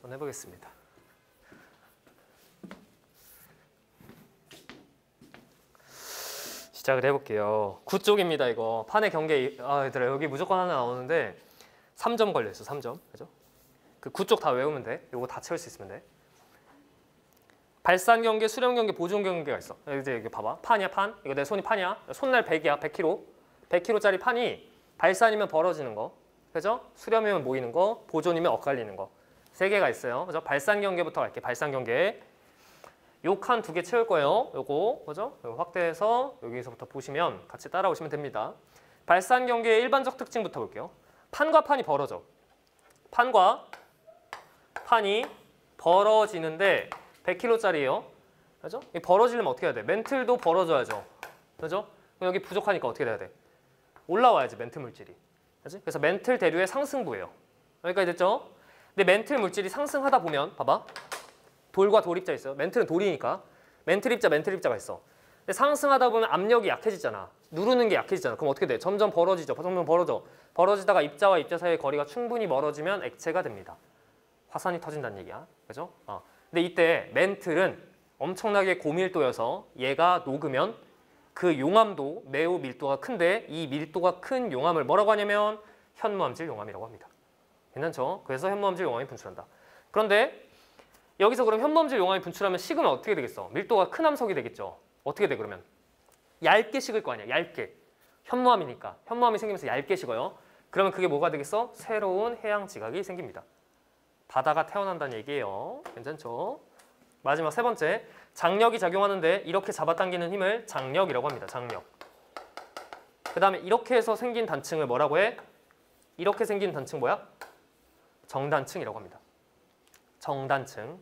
한번 해보겠습니다. 시작을 해볼게요. 9쪽입니다. 이거 판의 경계, 얘들아 여기 무조건 하나 나오는데 3점 걸려있어. 3점. 그죠? 그 9쪽 다 외우면 돼. 요거 다 채울 수 있으면 돼. 발산 경계, 수렴 경계, 보존 경계가 있어. 이제 여기 봐봐. 판이야, 판. 이거 내 손이 판이야. 손날 100이야. 100kg. 100kg짜리 판이 발산이면 벌어지는 거. 그죠? 수렴이면 모이는 거. 보존이면 엇갈리는 거. 세 개가 있어요. 그죠? 발산 경계부터 갈게. 발산 경계. 요 칸 2개 채울 거예요. 요거. 그죠? 요거 확대해서 여기서부터 보시면 같이 따라오시면 됩니다. 발산 경계의 일반적 특징부터 볼게요. 판과 판이 벌어져. 판과 판이 벌어지는데 100kg짜리예요. 그죠? 이 벌어지려면 어떻게 해야 돼? 멘틀도 벌어져야죠. 그죠? 여기 부족하니까 어떻게 돼야 돼? 올라와야지 멘틀 물질이. 그지? 그래서 멘틀 대류의 상승부예요. 여기까지 됐죠? 근데 멘틀 물질이 상승하다 보면 봐봐. 돌과 돌입자 있어요. 멘틀은 돌이니까. 멘틀 입자가 있어. 근데 상승하다 보면 압력이 약해지잖아. 누르는 게 약해지잖아. 그럼 어떻게 돼? 점점 벌어지죠. 점점 벌어져. 벌어지다가 입자와 입자 사이의 거리가 충분히 멀어지면 액체가 됩니다. 화산이 터진다는 얘기야. 그죠? 근데 이때 멘틀은 엄청나게 고밀도여서 얘가 녹으면 그 용암도 매우 밀도가 큰데 이 밀도가 큰 용암을 뭐라고 하냐면 현무암질 용암이라고 합니다. 괜찮죠? 그래서 현무암질 용암이 분출한다. 그런데 여기서 그럼 현무암질 용암이 분출하면 식으면 어떻게 되겠어? 밀도가 큰 암석이 되겠죠. 어떻게 돼 그러면? 얇게 식을 거 아니야. 얇게. 현무암이니까. 현무암이 생기면서 얇게 식어요. 그러면 그게 뭐가 되겠어? 새로운 해양 지각이 생깁니다. 바다가 태어난다는 얘기예요. 괜찮죠? 마지막 세 번째. 장력이 작용하는데 이렇게 잡아당기는 힘을 장력이라고 합니다. 장력. 그 다음에 이렇게 해서 생긴 단층을 뭐라고 해? 이렇게 생긴 단층 뭐야? 정단층이라고 합니다. 정단층.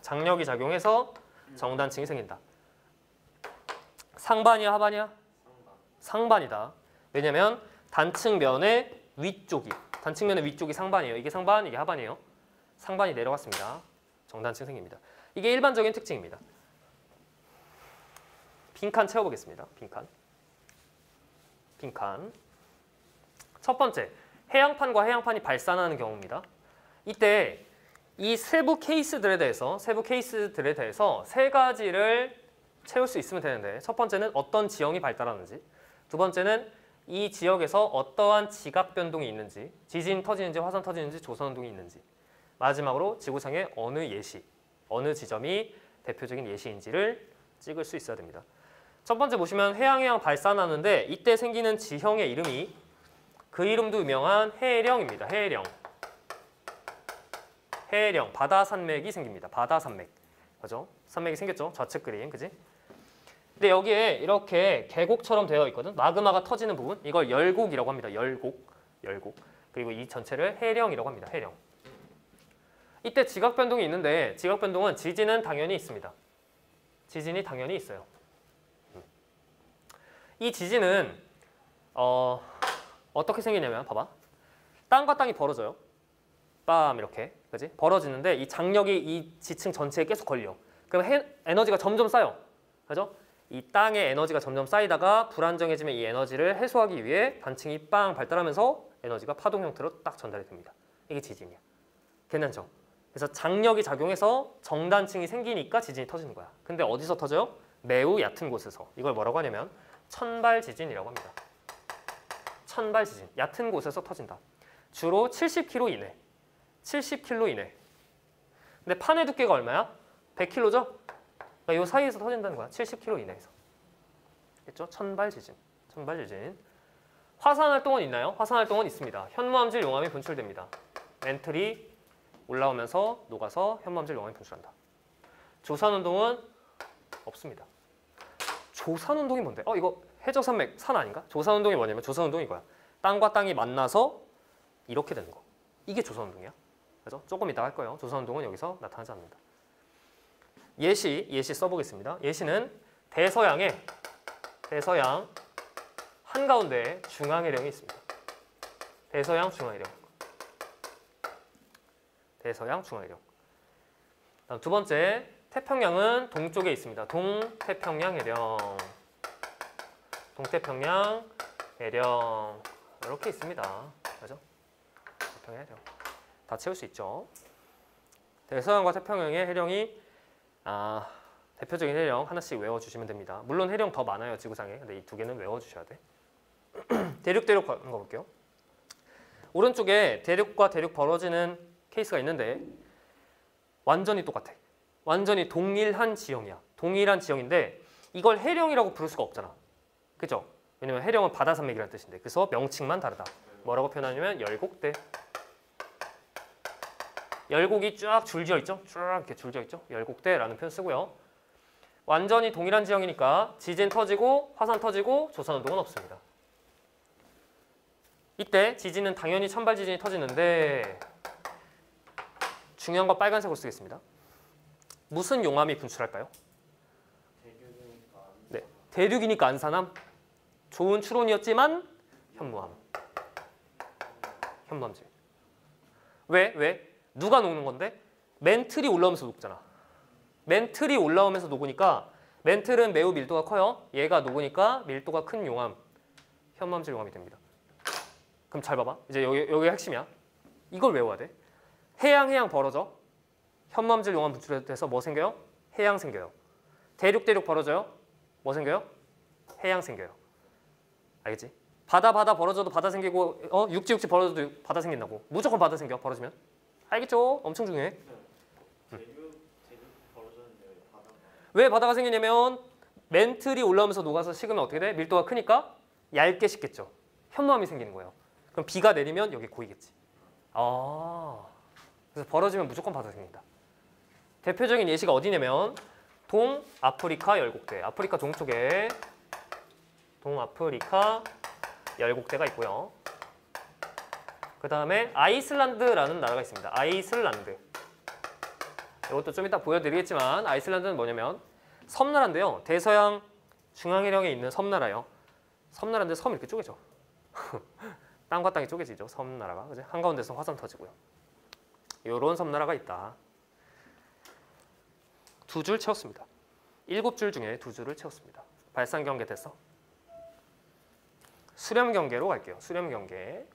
장력이 작용해서 정단층이 생긴다. 상반이야, 하반이야? 상반이다. 왜냐면 단층면의 위쪽이 상반이에요. 이게 상반, 이게 하반이에요. 상반이 내려갔습니다. 정단층 생깁니다. 이게 일반적인 특징입니다. 빈칸 채워보겠습니다. 빈칸. 첫 번째, 해양판과 해양판이 발산하는 경우입니다. 이때 이 세부 케이스들에 대해서 세 가지를 채울 수 있으면 되는데 첫 번째는 어떤 지형이 발달하는지, 두 번째는 이 지역에서 어떠한 지각 변동이 있는지, 지진 터지는지 화산 터지는지 조선 운동이 있는지, 마지막으로 지구상의 어느 지점이 대표적인 예시인지를 찍을 수 있어야 됩니다. 첫 번째 보시면 해양 발산하는데 이때 생기는 지형의 이름이 그 이름도 유명한 해령입니다. 해령, 바다 산맥이 생깁니다. 바다 산맥. 그죠? 산맥이 생겼죠? 좌측 그림, 그지? 근데 여기에 이렇게 계곡처럼 되어 있거든. 마그마가 터지는 부분. 이걸 열곡이라고 합니다. 열곡. 그리고 이 전체를 해령이라고 합니다. 해령. 이때 지각 변동이 있는데 지각 변동은 지진은 당연히 있습니다. 지진이 당연히 있어요. 이 지진은 어떻게 생기냐면 봐봐. 땅과 땅이 벌어져요. 빰 이렇게. 그지? 벌어지는데 이 장력이 이 지층 전체에 계속 걸려. 그럼 에너지가 점점 쌓여. 그죠? 이 땅의 에너지가 점점 쌓이다가 불안정해지면 이 에너지를 해소하기 위해 단층이 빵 발달하면서 에너지가 파동 형태로 딱 전달이 됩니다. 이게 지진이야. 괜찮죠? 그래서 장력이 작용해서 정단층이 생기니까 지진이 터지는 거야. 근데 어디서 터져요? 매우 얕은 곳에서. 이걸 뭐라고 하냐면 천발 지진이라고 합니다. 천발 지진. 얕은 곳에서 터진다. 주로 70km 이내. 70km 이내. 근데 판의 두께가 얼마야? 100kg죠? 그러니까 이 사이에서 터진다는 거야. 70km 이내에서. 됐죠? 천발 지진. 화산 활동은 있나요? 화산 활동은 있습니다. 현무암질 용암이 분출됩니다. 멘틀이 올라오면서 녹아서 현무암질 용암이 분출한다. 조산운동은 없습니다. 조산운동이 뭔데? 이거 해저산맥 산 아닌가? 조산운동이 뭐냐면 조산운동이 이거야. 땅과 땅이 만나서 이렇게 되는 거. 이게 조산운동이야. 그래서 조금 이따 할 거예요. 조산운동은 여기서 나타나지 않는다. 예시 써보겠습니다. 예시는 대서양 한가운데 중앙해령이 있습니다. 대서양 중앙해령. 다음 두 번째, 태평양은 동쪽에 있습니다. 동태평양해령 이렇게 있습니다. 그죠? 태평양해령 다 채울 수 있죠. 대서양과 태평양의 해령이 대표적인 해령 하나씩 외워주시면 됩니다. 물론 해령 더 많아요 지구상에. 근데 이 두 개는 외워주셔야 돼. 대륙 가는 거 볼게요. 오른쪽에 대륙과 대륙 벌어지는 케이스가 있는데 완전히 똑같아. 완전히 동일한 지형이야. 동일한 지형인데 이걸 해령이라고 부를 수가 없잖아. 그죠? 왜냐면 해령은 바다산맥이라는 뜻인데. 그래서 명칭만 다르다. 뭐라고 표현하냐면 열곡대. 열곡이 쫙 줄지어 있죠? 쫙 이렇게 줄지어 있죠? 열곡대라는 표현 쓰고요. 완전히 동일한 지형이니까 지진 터지고 화산 터지고 조선운동은 없습니다. 이때 지진은 당연히 찬발 지진이 터지는데 중요한 거 빨간색으로 쓰겠습니다. 무슨 용암이 분출할까요? 네, 대륙이니까 안산함. 좋은 추론이었지만 현무암. 현무암질. 왜? 누가 녹는 건데? 멘틀이 올라오면서 녹잖아. 멘틀이 올라오면서 녹으니까 멘틀은 매우 밀도가 커요. 얘가 녹으니까 밀도가 큰 용암. 현무암질 용암이 됩니다. 그럼 잘 봐봐. 이제 여기 핵심이야. 이걸 외워야 돼. 해양 벌어져. 현무암질 용암 분출돼서 뭐 생겨요? 해양 생겨요. 대륙 벌어져요. 뭐 생겨요? 해양 생겨요. 알겠지? 바다 벌어져도 바다 생기고 육지 벌어져도 바다 생긴다고. 무조건 바다 생겨 벌어지면. 알겠죠? 엄청 중요해. 대륙 벌어졌는데 왜 바다가 생기냐면 멘틀이 올라오면서 녹아서 식으면 어떻게 돼? 밀도가 크니까 얇게 식겠죠. 현무암이 생기는 거예요. 그럼 비가 내리면 여기 고이겠지. 그래서 벌어지면 무조건 바다 생긴다. 대표적인 예시가 어디냐면 동아프리카 열곡대. 아프리카 동쪽에 동아프리카 열곡대가 있고요. 그 다음에 아이슬란드라는 나라가 있습니다. 아이슬란드. 이것도 좀 이따 보여드리겠지만 아이슬란드는 뭐냐면 섬나라인데요. 대서양 중앙해령에 있는 섬나라예요. 섬나라인데 섬이 이렇게 쪼개져. 땅과 땅이 쪼개지죠. 섬나라가. 그치? 한가운데서 화산 터지고요. 이런 섬나라가 있다. 2줄 채웠습니다. 7줄 중에 2줄을 채웠습니다. 발산 경계 됐어? 수렴 경계로 갈게요. 수렴 경계.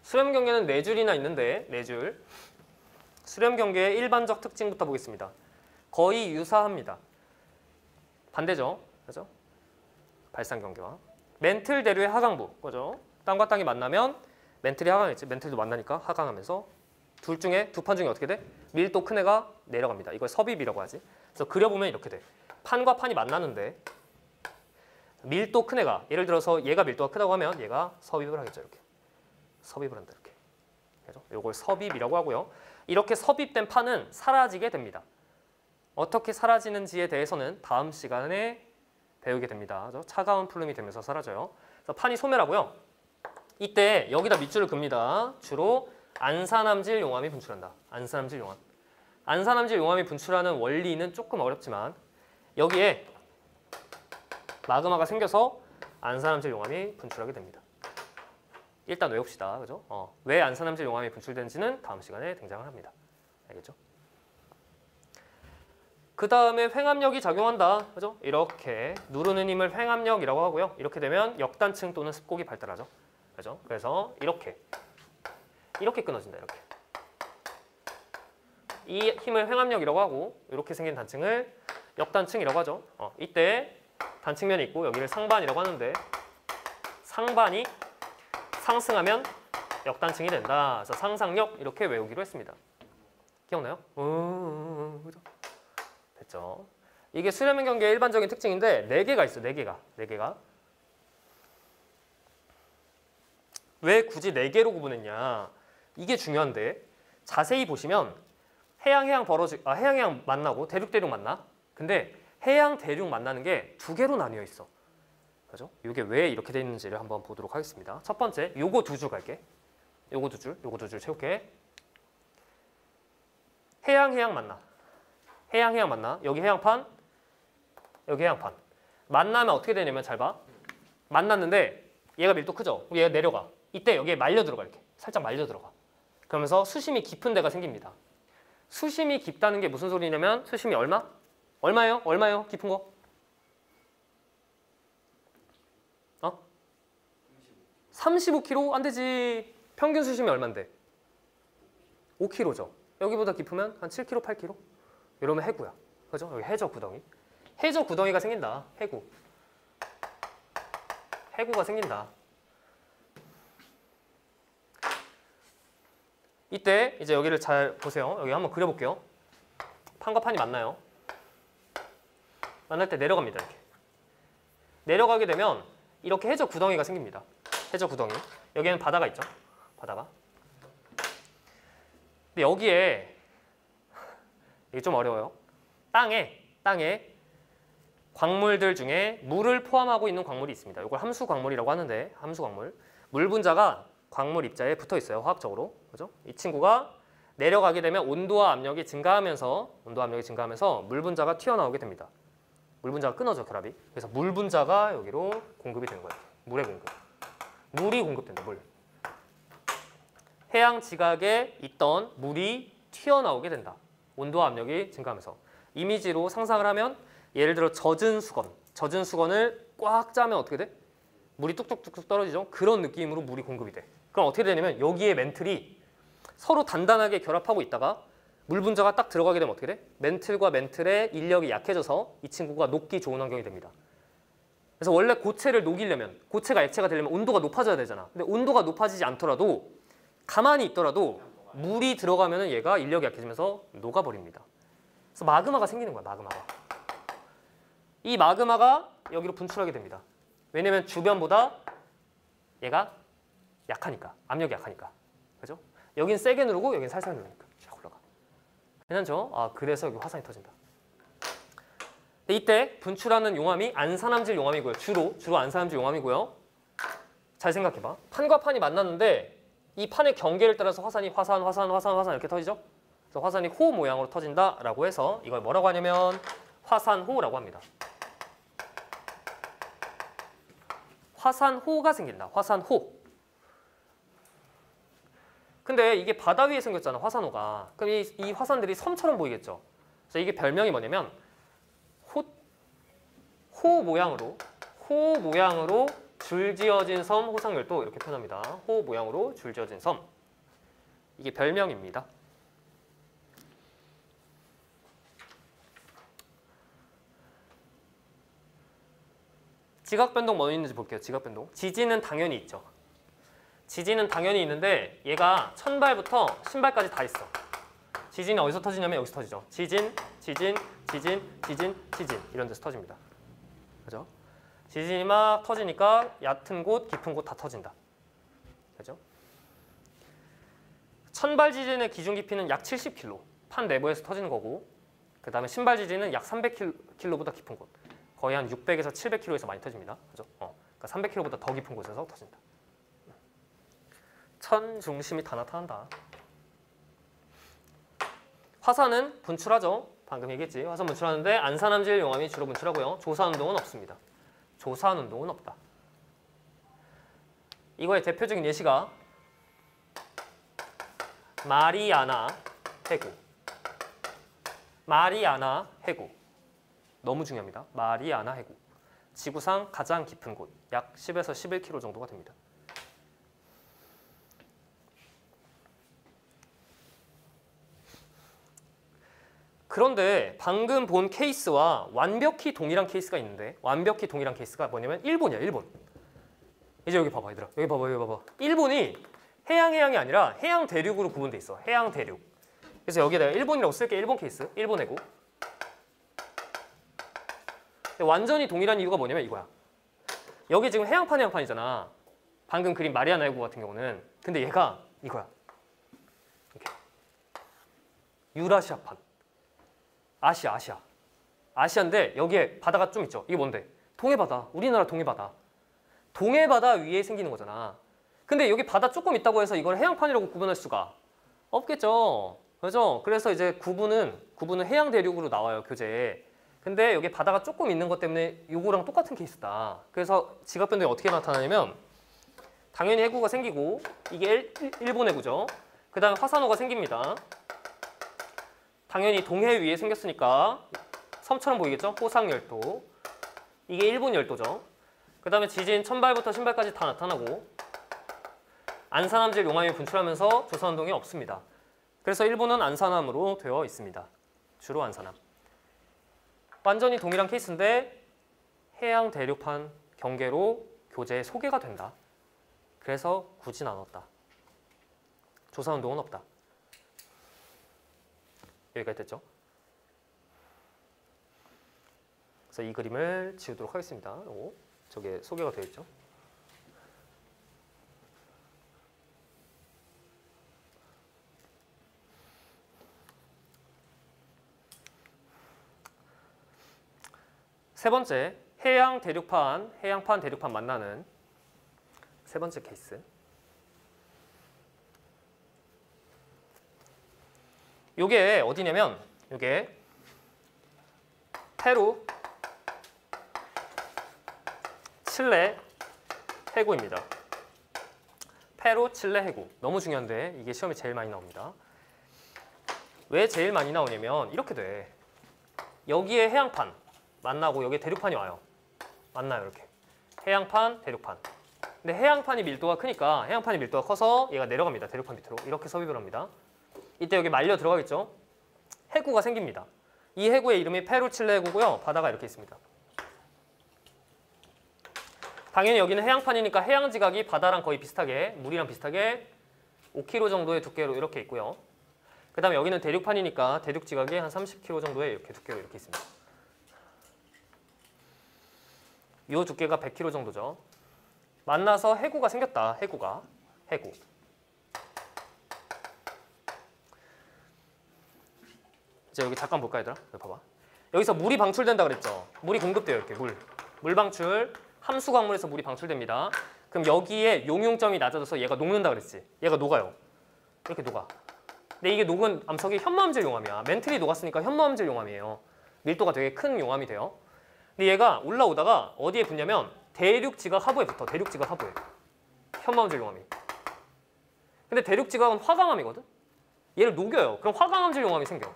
수렴 경계는 4줄이나 있는데 4줄. 수렴 경계의 일반적 특징부터 보겠습니다. 거의 유사합니다. 반대죠. 그죠? 발산 경계와. 멘틀 대류의 하강부. 그죠? 땅과 땅이 만나면 멘틀이 하강했지. 멘틀도 만나니까 하강하면서 둘 중에 두 판 중에 어떻게 돼? 밀도 큰 애가 내려갑니다. 이걸 섭입이라고 하지. 그래서 그려보면 이렇게 돼. 판과 판이 만나는데 밀도 큰 애가 예를 들어서 얘가 밀도가 크다고 하면 얘가 섭입을 하겠죠. 이렇게. 섭입을 한다. 이렇게. 그죠? 이걸 섭입이라고 하고요. 이렇게 섭입된 판은 사라지게 됩니다. 어떻게 사라지는지에 대해서는 다음 시간에 배우게 됩니다. 차가운 풀름이 되면서 사라져요. 그래서 판이 소멸하고요. 이때 여기다 밑줄을 긋습니다. 주로 안산암질 용암이 분출한다. 안산암질 용암. 안산암질 용암이 분출하는 원리는 조금 어렵지만 여기에 마그마가 생겨서 안산암질 용암이 분출하게 됩니다. 일단 외웁시다. 그죠? 왜 안산암질 용암이 분출되는지는 다음 시간에 등장을 합니다. 알겠죠? 그 다음에 횡압력이 작용한다. 그죠? 이렇게 누르는 힘을 횡압력이라고 하고요. 이렇게 되면 역단층 또는 습곡이 발달하죠. 그죠? 그래서 이렇게 끊어진다. 이렇게. 이 힘을 횡압력이라고 하고 이렇게 생긴 단층을 역단층이라고 하죠. 이때 단층면이 있고 여기를 상반이라고 하는데 상반이 상승하면 역단층이 된다. 그래서 상상력 이렇게 외우기로 했습니다. 기억나요? 그죠? 됐죠? 이게 수렴 경계의 일반적인 특징인데 4개가 있어. 4개가. 왜 굳이 4개로 구분했냐? 이게 중요한데 자세히 보시면 해양 만나고 대륙 만나. 근데 해양 대륙 만나는 게 2개로 나뉘어 있어. 그죠? 이게 왜 이렇게 돼 있는지를 한번 보도록 하겠습니다. 첫 번째, 요거 2줄 갈게. 요거 2줄 채울게. 해양 만나. 해양 만나. 여기 해양판, 여기 해양판. 만나면 어떻게 되냐면 잘 봐. 만났는데 얘가 밀도 크죠? 얘가 내려가. 이때 여기에 말려 들어가. 이렇게 살짝 말려 들어가. 그러면서 수심이 깊은 데가 생깁니다. 수심이 깊다는 게 무슨 소리냐면 수심이 얼마예요? 깊은 거? 35km? 안 되지. 평균 수심이 얼만데? 5km죠. 여기보다 깊으면 한 7km, 8km? 이러면 해구야. 그죠? 여기 해저 구덩이. 해저 구덩이가 생긴다. 해구. 해구가 생긴다. 이때 이제 여기를 잘 보세요. 여기 한번 그려볼게요. 판과 판이 만나요. 만날 때 내려갑니다. 이렇게. 내려가게 되면 이렇게 해저 구덩이가 생깁니다. 해저 구덩이. 여기에는 바다가 있죠. 바다가. 근데 여기에 이게 좀 어려워요. 땅에 광물들 중에 물을 포함하고 있는 광물이 있습니다. 이걸 함수 광물이라고 하는데 함수 광물. 물 분자가 광물 입자에 붙어 있어요. 화학적으로. 그죠? 이 친구가 내려가게 되면 온도와 압력이 증가하면서 물 분자가 튀어나오게 됩니다. 물 분자가 끊어져 결합이. 그래서 물 분자가 여기로 공급이 되는 거예요. 물의 공급. 물이 공급된다. 물. 해양 지각에 있던 물이 튀어나오게 된다. 온도와 압력이 증가하면서. 이미지로 상상을 하면 예를 들어 젖은 수건을 꽉 짜면 어떻게 돼? 물이 뚝뚝뚝뚝 떨어지죠? 그런 느낌으로 물이 공급이 돼. 그럼 어떻게 되냐면 여기에 멘틀이 서로 단단하게 결합하고 있다가 물 분자가 딱 들어가게 되면 어떻게 돼? 멘틀과 멘틀의 인력이 약해져서 이 친구가 녹기 좋은 환경이 됩니다. 그래서 원래 고체를 녹이려면, 고체가 액체가 되려면 온도가 높아져야 되잖아. 근데 온도가 높아지지 않더라도 가만히 있더라도 물이 들어가면 얘가 인력이 약해지면서 녹아버립니다. 그래서 마그마가 생기는 거야. 마그마가. 이 마그마가 여기로 분출하게 됩니다. 왜냐면 주변보다 얘가 약하니까. 압력이 약하니까. 그죠? 여긴 세게 누르고 여긴 살살 누르니까 쫙 올라가. 괜찮죠? 아, 그래서 여기 화산이 터진다. 이때 분출하는 용암이 안산암질 용암이고요. 주로 안산암질 용암이고요. 잘 생각해봐. 판과 판이 만났는데 이 판의 경계를 따라서 화산 이렇게 터지죠? 그래서 화산이 호 모양으로 터진다라고 해서 이걸 뭐라고 하냐면 화산호라고 합니다. 화산호가 생긴다. 화산호. 근데 이게 바다 위에 생겼잖아. 화산호가. 그럼 이 화산들이 섬처럼 보이겠죠? 그래서 이게 별명이 뭐냐면 호 모양으로 줄지어진 섬 호상열도 이렇게 표현합니다. 호 모양으로 줄지어진 섬. 이게 별명입니다. 지각변동 뭐 있는지 볼게요. 지각변동. 지진은 당연히 있죠. 지진은 당연히 있는데 얘가 천발부터 신발까지 다 있어. 지진이 어디서 터지냐면 여기서 터지죠. 지진 이런 데서 터집니다. 그죠? 지진이 막 터지니까 얕은 곳, 깊은 곳 다 터진다. 그죠? 천발 지진의 기준 깊이는 약 70km. 판 내부에서 터지는 거고, 그 다음에 신발 지진은 약 300km보다 깊은 곳. 거의 한 600에서 700km에서 많이 터집니다. 그죠? 그러니까 300km보다 더 깊은 곳에서 터진다. 천 중심이 다 나타난다. 화산은 분출하죠. 방금 얘기했지. 화산 분출하는데 안산암질 용암이 주로 분출하고요. 조사운동은 없습니다. 조사운동은 없다. 이거의 대표적인 예시가 마리아나 해구. 마리아나 해구. 너무 중요합니다. 마리아나 해구. 지구상 가장 깊은 곳. 약 10에서 11km 정도가 됩니다. 그런데 방금 본 케이스와 완벽히 동일한 케이스가 있는데 완벽히 동일한 케이스가 뭐냐면 일본이야. 일본. 이제 여기 봐봐 얘들아. 여기 봐봐. 일본이 해양이 아니라 해양 대륙으로 구분돼 있어. 해양 대륙. 그래서 여기에 내가 일본이라고 쓸게. 일본 케이스. 일본 해구. 완전히 동일한 이유가 뭐냐면 이거야. 여기 지금 해양판이잖아. 방금 그린 마리아나 해구 같은 경우는. 근데 얘가 이거야. 이렇게. 유라시아판. 아시아인데 여기에 바다가 좀 있죠. 이게 뭔데? 동해바다. 우리나라 동해바다. 동해바다 위에 생기는 거잖아. 근데 여기 바다 조금 있다고 해서 이걸 해양판이라고 구분할 수가 없겠죠. 그죠? 그래서 이제 구분은 해양 대륙으로 나와요. 교재에. 근데 여기 바다가 조금 있는 것 때문에 요거랑 똑같은 케이스다. 그래서 지각변동이 어떻게 나타나냐면 당연히 해구가 생기고 이게 일본 해구죠. 그 다음에 화산호가 생깁니다. 당연히 동해 위에 생겼으니까 섬처럼 보이겠죠? 호상열도. 이게 일본 열도죠. 그 다음에 지진 천발부터 신발까지 다 나타나고 안산함질 용암이 분출하면서 조선운동이 없습니다. 그래서 일본은 안산함으로 되어 있습니다. 주로 안산함. 완전히 동일한 케이스인데 해양 대륙판 경계로 교재에 소개가 된다. 그래서 굳이 나눴다. 조선운동은 없다. 여기까지 됐죠? 그래서 이 그림을 지우도록 하겠습니다. 저게 소개가 되어 있죠? 세 번째, 해양판, 대륙판 만나는 세 번째 케이스. 요게 어디냐면, 요게 페루, 칠레 해구입니다. 페루, 칠레 해구. 너무 중요한데 이게 시험에 제일 많이 나옵니다. 왜 제일 많이 나오냐면 이렇게 돼. 여기에 해양판 만나고 여기에 대륙판이 와요. 만나요, 이렇게. 해양판, 대륙판. 근데 해양판이 밀도가 크니까 해양판이 밀도가 커서 얘가 내려갑니다. 대륙판 밑으로. 이렇게 섭입을 합니다. 이때 여기 말려 들어가겠죠? 해구가 생깁니다. 이 해구의 이름이 페루 칠레 해구고요. 바다가 이렇게 있습니다. 당연히 여기는 해양판이니까 해양 지각이 바다랑 거의 비슷하게, 물이랑 비슷하게 5km 정도의 두께로 이렇게 있고요. 그 다음에 여기는 대륙판이니까 대륙 지각이 한 30km 정도의 이렇게 두께로 이렇게 있습니다. 이 두께가 100km 정도죠. 만나서 해구가 생겼다. 해구. 이제 여기 잠깐 볼까 얘들아? 여기 봐봐. 여기서 물이 방출된다 그랬죠. 물이 공급돼요. 이렇게 물 방출. 함수 광물에서 물이 방출됩니다. 그럼 여기에 용융점이 낮아져서 얘가 녹는다 그랬지. 얘가 녹아요. 이렇게 녹아. 근데 이게 녹은 암석이 현무암질 용암이야. 멘틀이 녹았으니까 현무암질 용암이에요. 밀도가 되게 큰 용암이 돼요. 근데 얘가 올라오다가 어디에 붙냐면 대륙 지각 하부에 붙어. 대륙 지각 하부에. 현무암질 용암이. 근데 대륙 지각은 화강암이거든. 얘를 녹여요. 그럼 화강암질 용암이 생겨.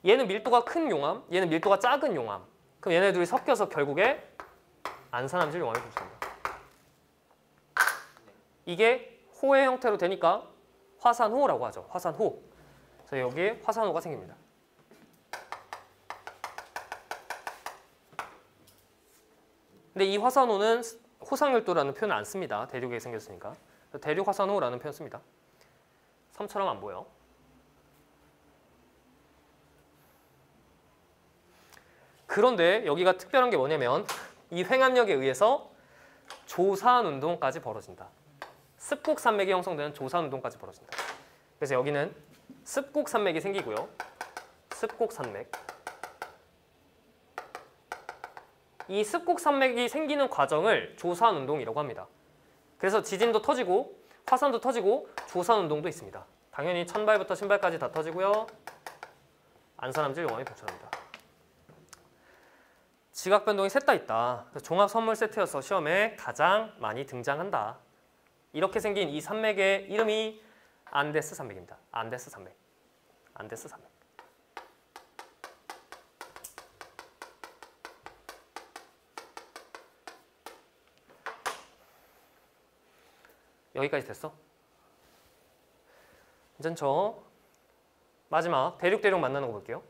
얘는 밀도가 큰 용암, 얘는 밀도가 작은 용암. 그럼 얘네 둘이 섞여서 결국에 안산암질 용암이 붙습니다. 이게 호의 형태로 되니까 화산호라고 하죠. 화산호. 그래서 여기에 화산호가 생깁니다. 근데 이 화산호는 호상열도라는 표현을 안 씁니다. 대륙에 생겼으니까. 대륙 화산호라는 표현 씁니다. 섬처럼 안 보여. 그런데 여기가 특별한 게 뭐냐면 이 횡압력에 의해서 조산운동까지 벌어진다. 습곡산맥이 형성되는 조산운동까지 벌어진다. 그래서 여기는 습곡산맥이 생기고요. 습곡산맥. 이 습곡산맥이 생기는 과정을 조산운동이라고 합니다. 그래서 지진도 터지고 화산도 터지고 조산운동도 있습니다. 당연히 천발부터 신발까지 다 터지고요. 안산암질 용암이 분출합니다. 지각 변동이 셋 다 있다. 종합 선물 세트여서 시험에 가장 많이 등장한다. 이렇게 생긴 이 산맥의 이름이 안데스 산맥입니다. 안데스 산맥. 안데스 산맥. 여기까지 됐어? 이젠 저 마지막 대륙 만나는 거 볼게요.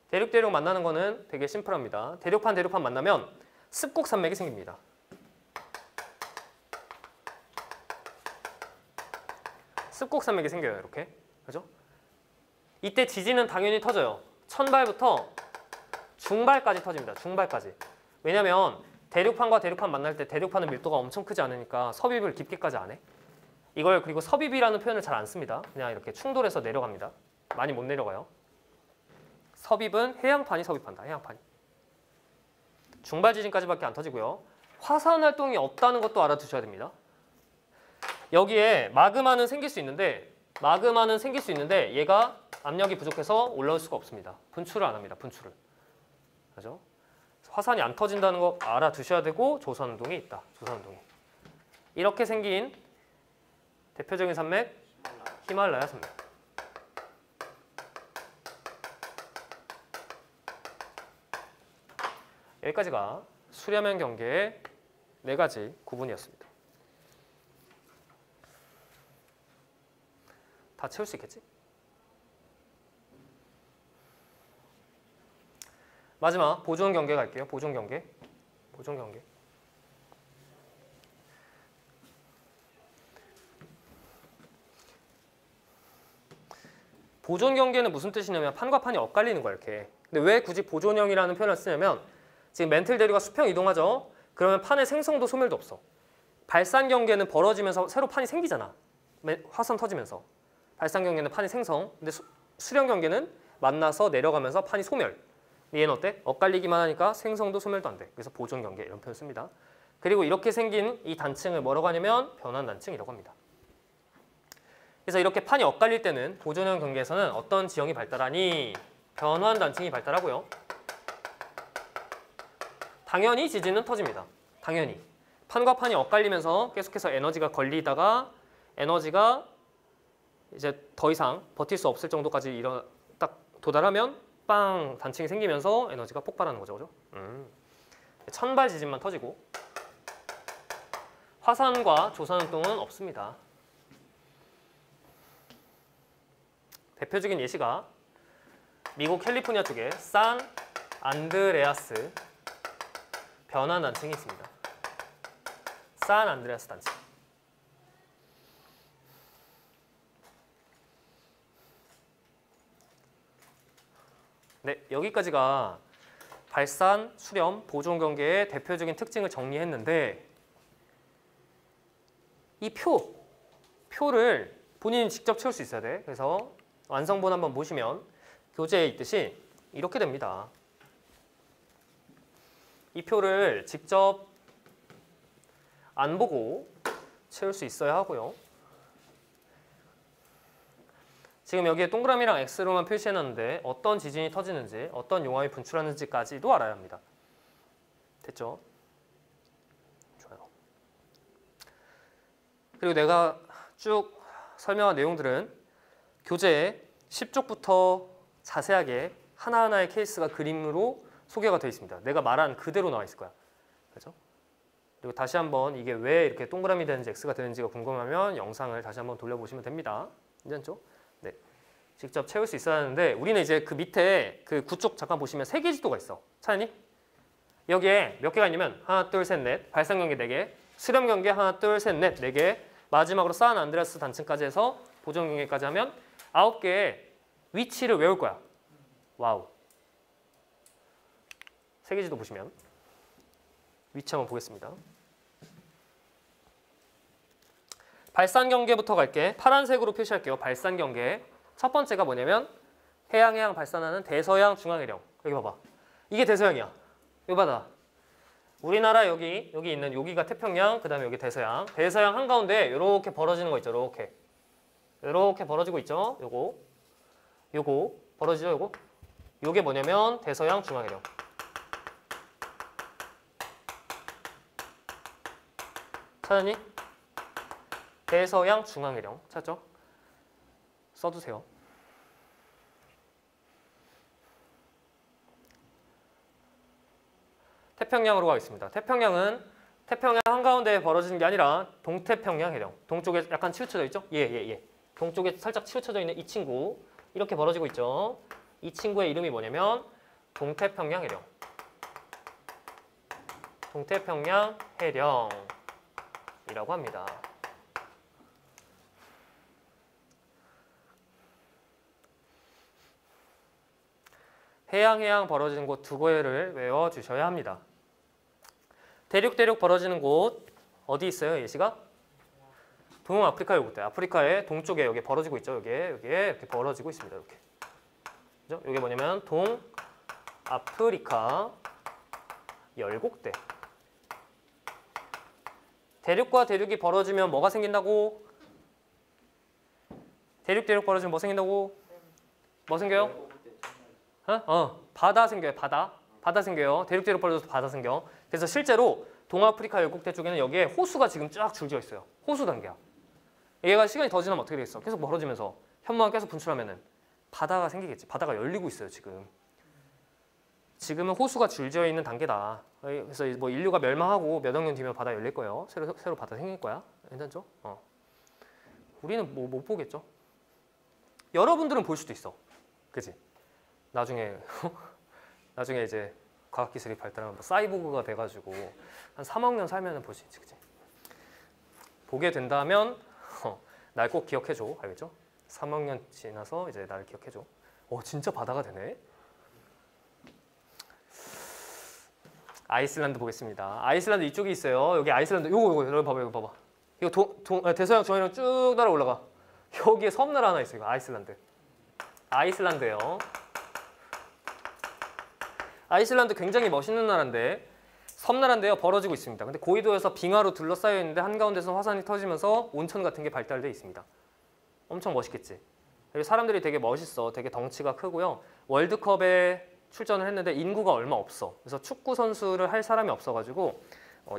대륙 만나는 거는 되게 심플합니다. 대륙판 만나면 습곡산맥이 생깁니다. 습곡산맥이 생겨요. 이렇게. 그죠? 이때 지진은 당연히 터져요. 천발부터 중발까지 터집니다. 중발까지. 왜냐면 대륙판과 대륙판 만날 때 대륙판은 밀도가 엄청 크지 않으니까 섭입을 깊게까지 안 해. 이걸 그리고 섭입이라는 표현을 잘 안 씁니다. 그냥 이렇게 충돌해서 내려갑니다. 많이 못 내려가요. 섭입은 해양판이 섭입한다. 해양판이. 중발 지진까지밖에 안 터지고요. 화산 활동이 없다는 것도 알아두셔야 됩니다. 여기에 마그마는 생길 수 있는데 얘가 압력이 부족해서 올라올 수가 없습니다. 분출을 안 합니다. 분출을. 그죠? 화산이 안 터진다는 거 알아두셔야 되고 조선운동이 있다. 조선운동이. 이렇게 생긴 대표적인 산맥 히말라야 산맥. 여기까지가 수렴형 경계의 4가지 구분이었습니다. 다 채울 수 있겠지? 마지막 보존 경계 갈게요. 보존 경계. 보존 경계. 보존 경계는 무슨 뜻이냐면 판과 판이 엇갈리는 거야 이렇게. 근데 왜 굳이 보존형이라는 표현을 쓰냐면 지금 멘틀 대류가 수평 이동하죠. 그러면 판의 생성도 소멸도 없어. 발산 경계는 벌어지면서 새로 판이 생기잖아. 화선 터지면서. 발산 경계는 판이 생성. 근데 수렴 경계는 만나서 내려가면서 판이 소멸. 얘는 어때? 엇갈리기만 하니까 생성도 소멸도 안 돼. 그래서 보존 경계 이런 표현 씁니다. 그리고 이렇게 생긴 이 단층을 뭐라고 하냐면 변환 단층이라고 합니다. 그래서 이렇게 판이 엇갈릴 때는 보존형 경계에서는 어떤 지형이 발달하니? 변환 단층이 발달하고요. 당연히 지진은 터집니다. 당연히. 판과 판이 엇갈리면서 계속해서 에너지가 걸리다가 에너지가 이제 더 이상 버틸 수 없을 정도까지 딱 도달하면 빵 단층이 생기면서 에너지가 폭발하는 거죠. 그죠? 천발 지진만 터지고 화산과 조산 활동은 없습니다. 대표적인 예시가 미국 캘리포니아 쪽에 산 안드레아스 변환 단층이 있습니다. 산 안드레아스 단층. 네, 여기까지가 발산, 수렴, 보존 경계의 대표적인 특징을 정리했는데 이 표를 본인이 직접 채울 수 있어야 돼. 그래서 완성본 한번 보시면 교재에 있듯이 이렇게 됩니다. 이 표를 직접 안 보고 채울 수 있어야 하고요. 지금 여기에 동그라미랑 X로만 표시해놨는데 어떤 지진이 터지는지 어떤 용암이 분출하는지까지도 알아야 합니다. 됐죠? 좋아요. 그리고 내가 쭉 설명한 내용들은 교재에 10쪽부터 자세하게 하나하나의 케이스가 그림으로 소개가 되어 있습니다. 내가 말한 그대로 나와 있을 거야. 그렇죠? 그리고 다시 한번 이게 왜 이렇게 동그라미 되는지 X가 되는지가 궁금하면 영상을 다시 한번 돌려보시면 됩니다. 괜찮죠? 네. 직접 채울 수 있어야 하는데 우리는 이제 그 밑에 그 구쪽 잠깐 보시면 3개 지도가 있어. 찾았니? 여기에 몇 개가 있냐면 하나, 둘, 셋, 넷, 발산 경계 4개, 수렴 경계 하나, 둘, 셋, 넷, 4개, 마지막으로 산 안드레아스 단층까지 해서 보존 경계까지 하면 9개의 위치를 외울 거야. 와우. 3개 지도 보시면 위치 한번 보겠습니다. 발산 경계부터 갈게. 파란색으로 표시할게요. 발산 경계. 첫 번째가 뭐냐면 해양 발산하는 대서양 중앙해령. 여기 봐봐. 이게 대서양이야. 이거 봐봐. 우리나라 여기 있는 여기가 태평양, 그 다음에 여기 대서양. 대서양 한가운데 이렇게 벌어지는 거 있죠. 이렇게 벌어지고 있죠. 요거 벌어지죠. 요게 뭐냐면 대서양 중앙해령. 찾았니? 대서양 중앙해령. 찾죠? 써두세요. 태평양으로 가겠습니다. 태평양은 태평양 한가운데에 벌어지는 게 아니라 동태평양 해령. 동쪽에 약간 치우쳐져 있죠? 예. 동쪽에 살짝 치우쳐져 있는 이 친구. 이렇게 벌어지고 있죠. 이 친구의 이름이 뭐냐면 동태평양 해령. 동태평양 해령이라고 합니다. 해양 벌어지는 곳 2개를 외워주셔야 합니다. 대륙 벌어지는 곳 어디 있어요? 예시가? 동아프리카 요것들. 아프리카의 동쪽에 여기 벌어지고 있죠. 여기에 이렇게 벌어지고 있습니다. 이렇게. 그죠? 이게 뭐냐면 동아프리카 열곡대. 대륙과 대륙이 벌어지면 뭐가 생긴다고? 대륙 벌어지면 뭐 생긴다고? 뭐 생겨요? 바다 생겨요. 바다 생겨요. 대륙 벌어져서 바다 생겨. 그래서 실제로 동아프리카 열곡대 쪽에는 여기에 호수가 지금 쫙 줄지어 있어요. 호수 단계야. 얘가 시간이 더 지나면 어떻게 되겠어? 계속 벌어지면서 현무암 계속 분출하면은 바다가 생기겠지. 바다가 열리고 있어요. 지금은 호수가 줄지어 있는 단계다. 그래서 뭐 인류가 멸망하고 몇 억 년 뒤면 바다 열릴 거예요. 새로 바다 생길 거야. 괜찮죠? 우리는 뭐 못 보겠죠. 여러분들은 볼 수도 있어. 그지? 나중에 나중에 이제 과학기술이 발달하면 뭐 사이보그가 돼가지고 한 3억 년 살면 볼 수 있지. 그지? 보게 된다면 날 꼭 기억해줘. 알겠죠? 3억 년 지나서 이제 나를 기억해줘. 진짜 바다가 되네. 아이슬란드 보겠습니다. 아이슬란드 이쪽에 있어요. 여기 아이슬란드. 요거 여러분 봐봐. 이거 봐봐. 이거 대서양 정해랑 쭉 따라 올라가. 여기에 섬나라 하나 있어요. 이거 아이슬란드. 아이슬란드예요. 아이슬란드 굉장히 멋있는 나라인데 섬나라인데요. 벌어지고 있습니다. 근데 고위도에서 빙하로 둘러싸여 있는데 한가운데서 화산이 터지면서 온천 같은 게 발달돼 있습니다. 엄청 멋있겠지. 그리고 사람들이 되게 멋있어. 되게 덩치가 크고요. 월드컵에 출전을 했는데 인구가 얼마 없어. 그래서 축구 선수를 할 사람이 없어가지고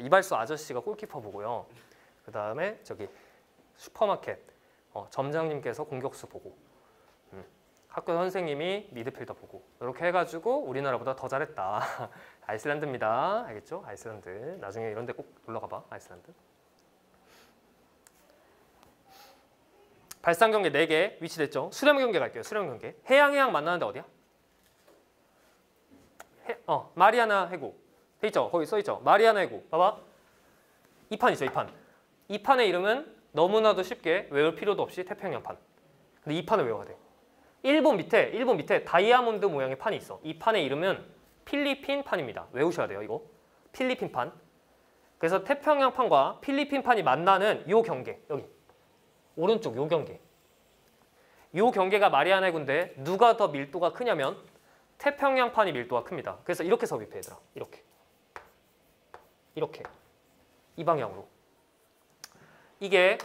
이발소 아저씨가 골키퍼 보고요. 그 다음에 저기 슈퍼마켓 점장님께서 공격수 보고, 학교 선생님이 미드필더 보고, 이렇게 해가지고 우리나라보다 더 잘했다. 아이슬란드입니다. 알겠죠? 아이슬란드. 나중에 이런 데 꼭 놀러 가봐. 아이슬란드. 발상 경계 4개 위치됐죠? 수렴 경계 갈게요. 수렴 경계. 해양 만나는데 어디야? 마리아나 해구. 돼 있죠? 거기 써 있죠? 마리아나 해구. 봐봐. 이 판 있죠? 이 판. 이 판의 이름은 너무나도 쉽게 외울 필요도 없이 태평양판. 근데 이 판을 외워야 돼. 일본 밑에 다이아몬드 모양의 판이 있어. 이 판의 이름은 필리핀 판입니다. 외우셔야 돼요, 이거. 필리핀 판. 그래서 태평양 판과 필리핀 판이 만나는 요 경계, 여기. 오른쪽 요 경계. 요 경계가 마리아나 해구인데 누가 더 밀도가 크냐면 태평양 판이 밀도가 큽니다. 그래서 이렇게 섭입해, 얘들아. 이렇게. 이 방향으로. 이게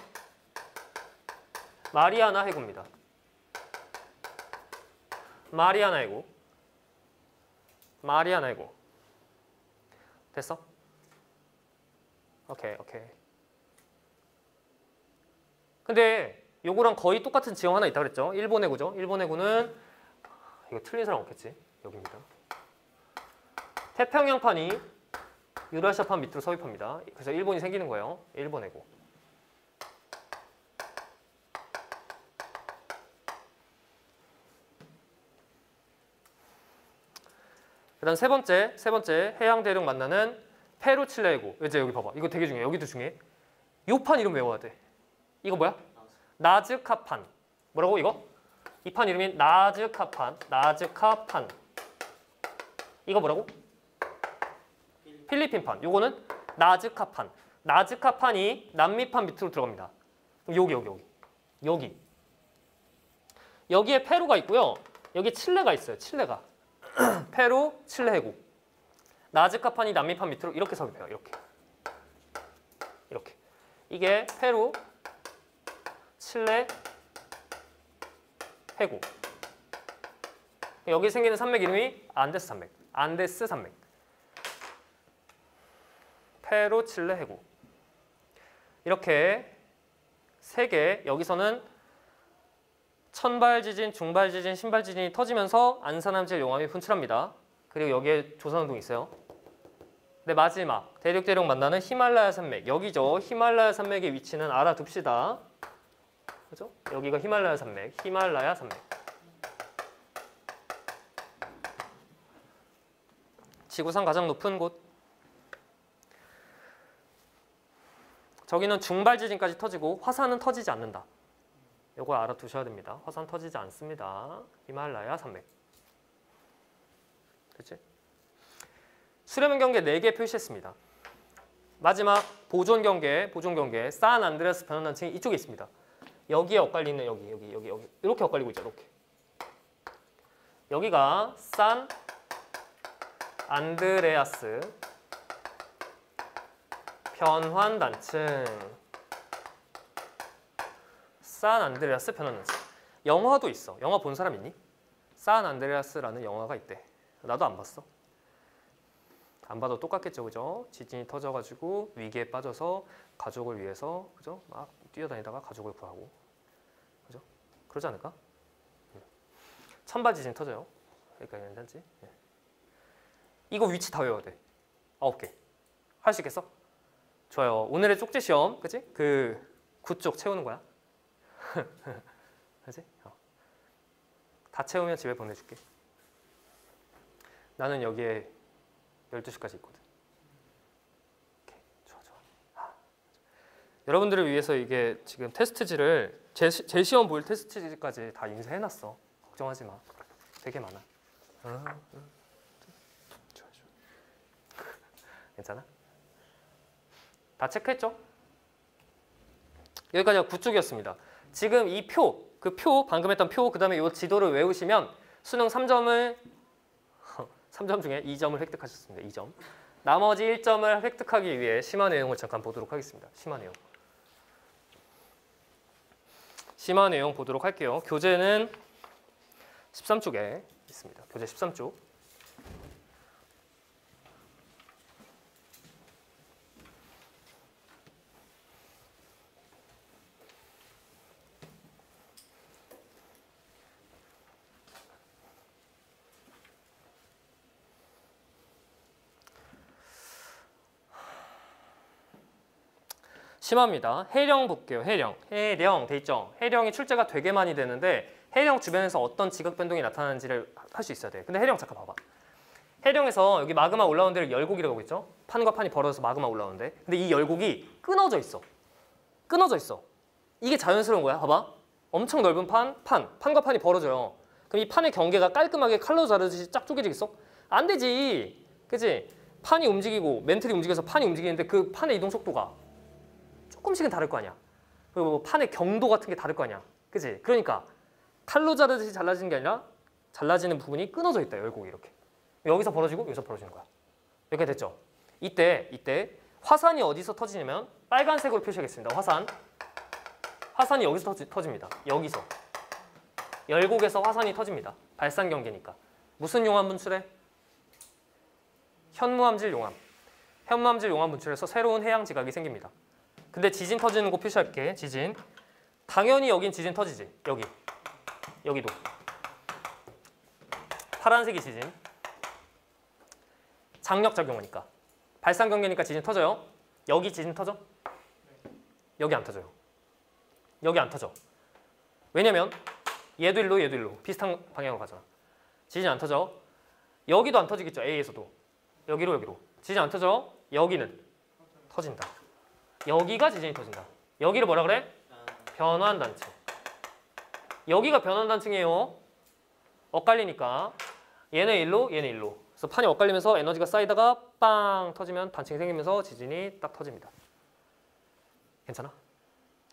마리아나 해구입니다. 마리아나 해구. 됐어? 오케이. 근데 요거랑 거의 똑같은 지형 하나 있다 그랬죠? 일본 해구죠? 일본 해구는 이거 틀린 사람 없겠지? 여기입니다. 태평양판이 유라시아판 밑으로 섭입합니다. 그래서 일본이 생기는 거예요. 일본 해구. 그다음 세 번째 해양 대륙 만나는 페루 칠레 해구. 이제 여기 봐봐. 이거 되게 중요해. 여기도 중요해. 요 판 이름 외워야 돼. 이거 뭐야? 나즈카판. 뭐라고 이거? 이 판 이름이 나즈카판. 이거 뭐라고? 필리핀판. 요거는 나즈카판. 나즈카판이 남미판 밑으로 들어갑니다. 여기. 여기에 페루가 있고요. 여기 칠레가 있어요. 칠레가. 페루, 칠레 해구. 나즈카판이 남미판 밑으로 이렇게 섭입해요. 이렇게. 이게 페루, 칠레, 해구. 여기 생기는 산맥 이름이 안데스 산맥. 페루, 칠레, 해구. 이렇게 3개. 여기서는 천발지진, 중발지진, 신발지진이 터지면서 안산함질 용암이 분출합니다. 그리고 여기에 조선운동이 있어요. 네, 마지막 대륙 만나는 히말라야 산맥. 여기죠. 히말라야 산맥의 위치는 알아둡시다. 그죠? 여기가 히말라야 산맥. 지구상 가장 높은 곳. 저기는 중발지진까지 터지고 화산은 터지지 않는다. 이거 알아두셔야 됩니다. 화산 터지지 않습니다. 히말라야 산맥. 됐지? 수렴 경계 4개 표시했습니다. 마지막 보존 경계, 산 안드레아스 변원단층이 이쪽에 있습니다. 여기에 엇갈리는 여기. 이렇게 엇갈리고 있죠. 이렇게. 여기가 산 안드레아스 변환단층. 산 안드레아스 변환단층. 영화도 있어. 영화 본 사람 있니? 산 안드레아스라는 영화가 있대. 나도 안 봤어. 안 봐도 똑같겠죠, 그죠? 지진이 터져가지고 위기에 빠져서 가족을 위해서, 그죠? 막 뛰어다니다가 가족을 구하고, 그죠? 그러지 않을까? 천발 지진 터져요. 그러니까 괜찮지? 이거 위치 다 외워야 돼. 9개. 할 수 있겠어? 좋아요. 오늘의 쪽지 시험, 그치? 그 9쪽 채우는 거야. 그치? 다 채우면 집에 보내줄게. 나는 여기에 12시까지 있거든. 오케이, 좋아. 여러분들을 위해서 이게 지금 테스트지를 제 시험 보일 테스트지까지 다 인쇄해놨어. 걱정하지 마. 되게 많아. 좋아. 괜찮아? 다 체크했죠? 여기까지가 9쪽이었습니다. 지금 이 표, 그 표, 방금 했던 표, 그 다음에 이 지도를 외우시면 수능 3점을 3점 중에 2점을 획득하셨습니다. 2점. 나머지 1점을 획득하기 위해 심화 내용을 잠깐 보도록 하겠습니다. 심화 내용 보도록 할게요. 교재는 13쪽에 있습니다. 교재 13쪽. 심화입니다. 해령 볼게요. 해령 돼 있죠. 해령이 출제가 되게 많이 되는데 해령 주변에서 어떤 지각 변동이 나타나는지를 할 수 있어야 돼. 근데 해령 잠깐 봐봐. 해령에서 여기 마그마 올라오는 데를 열곡이라고 있죠. 판과 판이 벌어져서 마그마 올라오는데, 근데 이 열곡이 끊어져 있어. 이게 자연스러운 거야. 봐봐. 엄청 넓은 판과 판이 벌어져요. 그럼 이 판의 경계가 깔끔하게 칼로 자르듯이 쫙 쪼개지겠어? 안 되지. 그치? 판이 움직이고 멘틀이 움직여서 판이 움직이는데 그 판의 이동 속도가 조금씩은 다를 거 아니야. 그리고 뭐 판의 경도 같은 게 다를 거 아니야. 그치? 그러니까 칼로 자르듯이 잘라지는 게 아니라 잘라지는 부분이 끊어져 있다. 열곡이 이렇게. 여기서 벌어지고 여기서 벌어지는 거야. 이렇게 됐죠? 이때 화산이 어디서 터지냐면 빨간색으로 표시하겠습니다. 화산이 여기서 터집니다. 여기서. 열곡에서 화산이 터집니다. 발산 경계니까. 무슨 용암 분출해? 현무암질 용암. 현무암질 용암 분출해서 새로운 해양 지각이 생깁니다. 근데 지진 터지는 곳 표시할게. 지진. 당연히 여긴 지진 터지지. 여기도. 파란색이 지진. 장력 작용하니까. 발산 경계니까 지진 터져요. 여기 지진 터져? 여기 안 터져요. 여기 안 터져. 왜냐면 얘도 일로 비슷한 방향으로 가잖아. 지진 안 터져. 여기도 안 터지겠죠. A에서도. 여기로. 지진 안 터져. 여기는 터진다. 여기가 지진이 터진다. 여기를 뭐라 그래? 변환단층. 여기가 변환단층이에요. 엇갈리니까 얘는 일로. 그래서 판이 엇갈리면서 에너지가 쌓이다가 빵 터지면 단층이 생기면서 지진이 딱 터집니다. 괜찮아?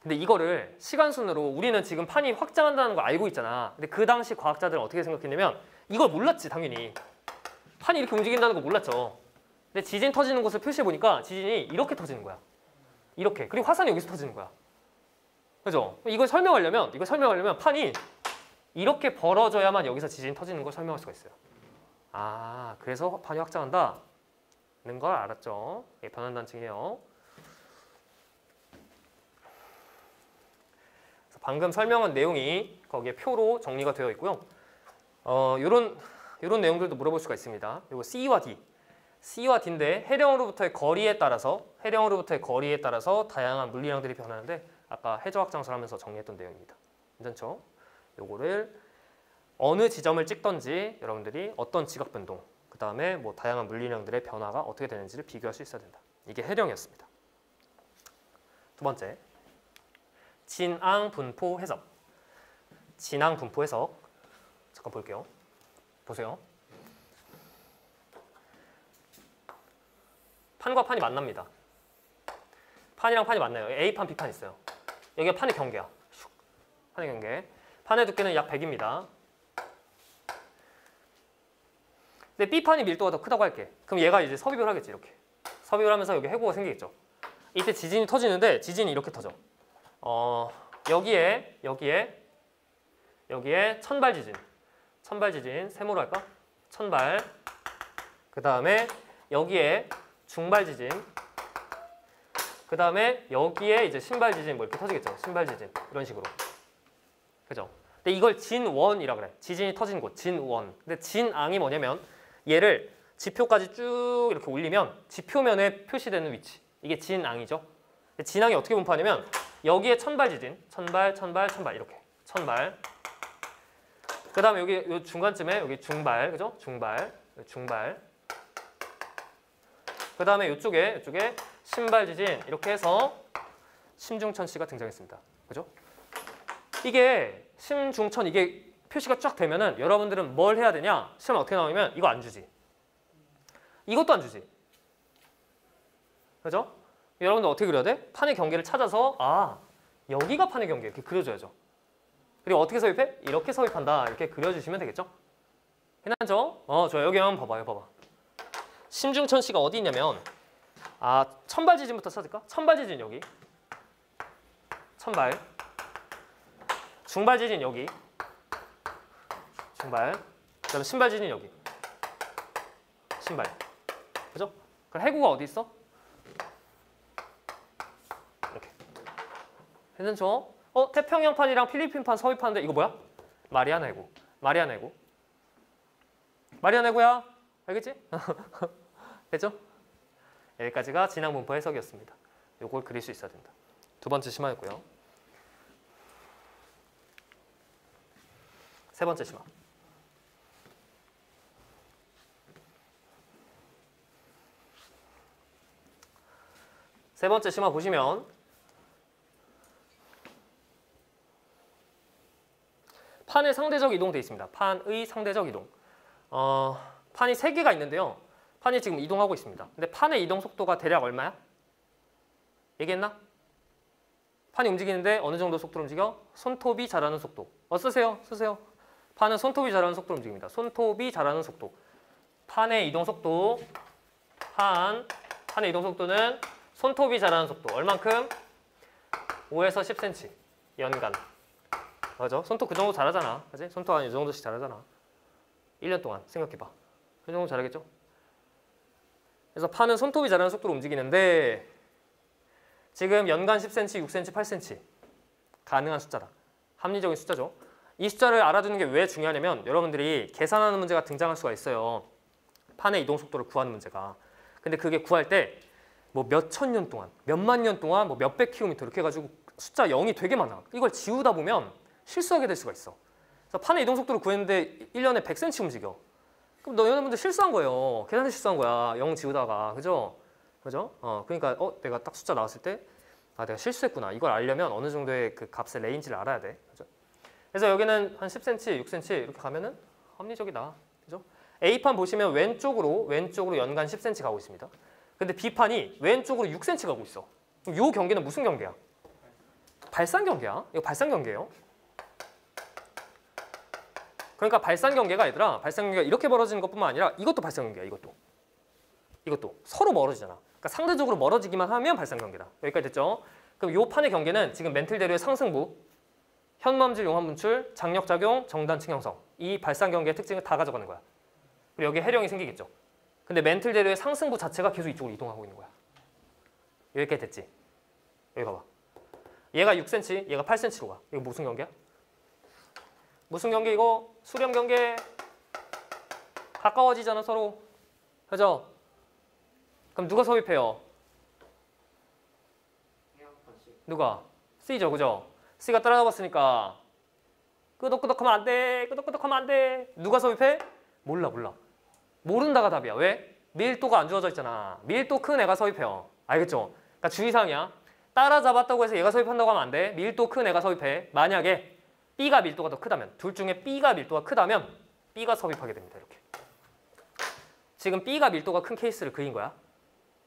근데 이거를 시간순으로 우리는 지금 판이 확장한다는 걸 알고 있잖아. 근데 그 당시 과학자들은 어떻게 생각했냐면 이걸 몰랐지 당연히. 판이 이렇게 움직인다는 거 몰랐죠. 근데 지진 터지는 곳을 표시해보니까 지진이 이렇게 터지는 거야. 이렇게. 그리고 화산이 여기서 터지는 거야. 그죠? 이걸 설명하려면 판이 이렇게 벌어져야만 여기서 지진이 터지는 걸 설명할 수가 있어요. 아, 그래서 판이 확장한다는 걸 알았죠. 예, 변환단층이에요. 방금 설명한 내용이 거기에 표로 정리가 되어 있고요. 요런 내용들도 물어볼 수가 있습니다. 요거 C와 D인데 해령으로부터의 거리에 따라서 다양한 물리량들이 변하는데 아까 해저 확장설 하면서 정리했던 내용입니다. 괜찮죠? 요거를 어느 지점을 찍던지 여러분들이 어떤 지각 변동, 그 다음에 뭐 다양한 물리량들의 변화가 어떻게 되는지를 비교할 수 있어야 된다. 이게 해령이었습니다. 두 번째, 진앙 분포 해석. 진앙 분포 해석. 잠깐 볼게요. 보세요. 판과 판이 만납니다. 판이랑 판이 만나요. A판, B판 있어요. 여기가 판의 경계야. 판의 경계. 판의 두께는 약 100입니다. 근데 B판이 밀도가 더 크다고 할게. 그럼 얘가 이제 섭입을 하겠지. 이렇게. 섭입을 하면서 여기 해고가 생기겠죠. 이때 지진이 터지는데 지진이 이렇게 터져. 여기에 천발 지진. 세모로 할까? 천발. 그 다음에 여기에 중발 지진. 그 다음에 여기에 이제 신발 지진 뭐 이렇게 터지겠죠. 신발 지진 이런 식으로. 그죠? 근데 이걸 진원이라 그래. 지진이 터진 곳 진원. 근데 진앙이 뭐냐면 얘를 지표까지 쭉 이렇게 올리면 지표면에 표시되는 위치. 이게 진앙이죠. 진앙이 어떻게 분포하냐면 여기에 천발 지진, 천발 이렇게 천발. 그 다음에 여기 요 중간쯤에 여기 중발, 그죠? 중발. 그 다음에 이쪽에 신발 지진 이렇게 해서 심중천시가 등장했습니다. 그죠? 이게 심중천 이게 표시가 쫙 되면은 여러분들은 뭘 해야 되냐? 시험 어떻게 나오냐면 이거 안 주지. 이것도 안 주지. 그죠? 여러분들 어떻게 그려야 돼? 판의 경계를 찾아서 여기가 판의 경계 이렇게 그려줘야죠. 그리고 어떻게 서입해? 이렇게 서입한다. 이렇게 그려주시면 되겠죠? 괜찮죠? 좋아. 여기 한번 봐봐요. 봐봐. 심중천시가 어디 있냐면 천발 지진부터 찾을까? 천발 지진 여기. 천발. 중발 지진 여기. 중발. 그다음에 신발 지진 여기. 신발. 그죠? 그럼 해구가 어디 있어? 이렇게. 괜찮죠? 태평양판이랑 필리핀판 서입하는데 이거 뭐야? 마리아나 해구. 마리아나 해구. 마리아나 해구야. 알겠지? 됐죠? 여기까지가 진앙 분포 해석이었습니다. 요걸 그릴 수 있어야 된다. 두 번째 심화였고요. 세 번째 심화. 세 번째 심화 보시면 판의 상대적 이동 돼 있습니다. 판의 상대적 이동. 판이 3개가 있는데요. 판이 지금 이동하고 있습니다. 근데 판의 이동 속도가 대략 얼마야? 얘기했나? 판이 움직이는데 어느 정도 속도로 움직여? 손톱이 자라는 속도. 쓰세요. 판은 손톱이 자라는 속도로 움직입니다. 손톱이 자라는 속도. 판의 이동 속도. 판의 이동 속도는 손톱이 자라는 속도. 얼만큼? 5에서 10cm. 연간. 맞아. 손톱 그 정도 자라잖아. 그치? 손톱 한 이 정도씩 자라잖아. 1년 동안 생각해봐. 그 정도 자라겠죠? 그래서 판은 손톱이 자라는 속도로 움직이는데 지금 연간 10cm, 6cm, 8cm 가능한 숫자다. 합리적인 숫자죠. 이 숫자를 알아두는 게 왜 중요하냐면 여러분들이 계산하는 문제가 등장할 수가 있어요. 판의 이동 속도를 구하는 문제가. 근데 그게 구할 때 뭐 몇천 년 동안, 몇만 년 동안 뭐 몇백 킬로미터 이렇게 해가지고 숫자 0이 되게 많아. 이걸 지우다 보면 실수하게 될 수가 있어. 그래서 판의 이동 속도를 구했는데 1년에 100cm 움직여. 그럼 여러분들 실수한 거예요. 계산에 실수한 거야. 0 지우다가. 그죠? 그러니까 내가 딱 숫자 나왔을 때 내가 실수했구나. 이걸 알려면 어느 정도의 그 값의 레인지를 알아야 돼. 그죠? 그래서 여기는 한 10cm, 6cm 이렇게 가면은 합리적이다. 그죠? A판 보시면 왼쪽으로 연간 10cm 가고 있습니다. 근데 B판이 왼쪽으로 6cm 가고 있어. 그럼 이 경계는 무슨 경계야? 발산 경계야. 이거 발산 경계예요. 그러니까 발산 경계가 얘들아, 발산 경계가 이렇게 벌어지는 것뿐만 아니라 이것도 발산 경계야. 이것도 서로 멀어지잖아. 그러니까 상대적으로 멀어지기만 하면 발산 경계다. 여기까지 됐죠? 그럼 이 판의 경계는 지금 멘틀대로의 상승부, 현무암질 용암 분출, 장력작용, 정단층 형성. 이 발산 경계의 특징을 다 가져가는 거야. 그리고 여기에 해령이 생기겠죠. 근데 멘틀대로의 상승부 자체가 계속 이쪽으로 이동하고 있는 거야. 여기까지 됐지? 여기 봐봐. 얘가 6cm, 얘가 8cm로 가. 이거 무슨 경계야? 무슨 경계 이거? 수렴 경계. 가까워지잖아 서로. 그죠? 그럼 누가 서입해요? 누가? C죠, 그죠? C가 따라잡았으니까 끄덕끄덕하면 안 돼. 끄덕끄덕하면 안 돼. 누가 서입해? 몰라. 모른다가 답이야. 왜? 밀도가 안 주어져 있잖아. 밀도 큰 애가 서입해요. 알겠죠? 그러니까 주의사항이야. 따라잡았다고 해서 얘가 서입한다고 하면 안 돼. 밀도 큰 애가 서입해. 만약에 B가 밀도가 더 크다면, 둘 중에 B가 밀도가 크다면 B가 서입하게 됩니다. 이렇게. 지금 B가 밀도가 큰 케이스를 그린 거야.